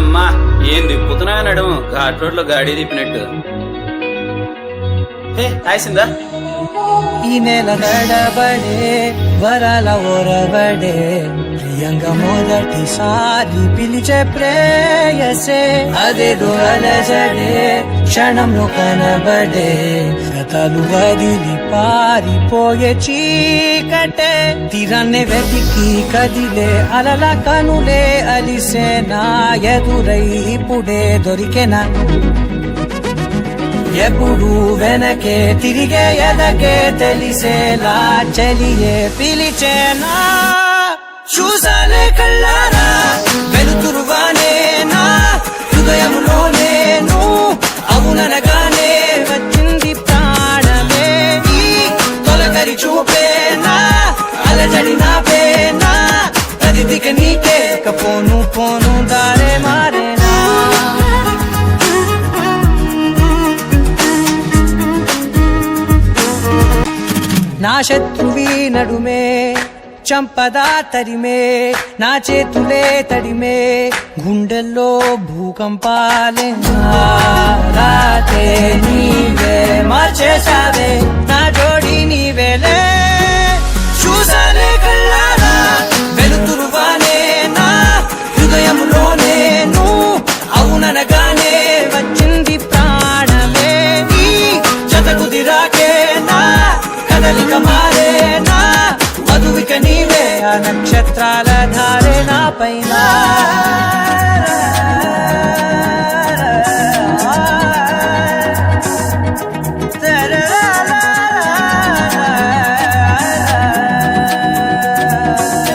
అమ్మా ఏం తిప్పుతున్నా నడుము ఘాట్ రోడ్ లో గాడి తిప్పినట్టు. హాయ్సిందా ఈ నెల గడబడే వరాల ఓరబడే ప్రియంగా మొదటిసారి పిలిచే ప్రేయసే అదేదో అలజడే క్షణంలో కనబడే గతాలు వదిలి పారిపోయే చీకటే తీరాన్నే వెతికి కదిలే అలల కనులే అలిసే నా ఎదురై ఇప్పుడే దొరికెనా ఎప్పుడు వెనకే తిరిగే ఎదకే తెలిసేలా చలియే పిలిచేనా చూసాలే కళ్ళారా వెలుతురుగానే నా హృదయంలో నేను అవుననగానే వచ్చింది ప్రాణమే ఈ తొలకరి చూపేనా అలజడి నాపేనా ప్రతిదిక నీకే పోను పోను దారే మారేనా నా శత్రువి నడుమే చంపదా తరిమే నా చేతులే తడిమే గుండెల్లో భూకంపాలే రాతే నీవే మార్చేసావే నా జోడి నీవేలే చూసాలే కళ్ళారా వెలుతురువానే నా హృదయంలో నేను అవుననగానే వచ్చింది ప్రాణమే ఈ జతకుదిరాకే నా కదలిక మారేనా మధువిక నీవే ఆ నక్షత్రాల ధారే నా పైన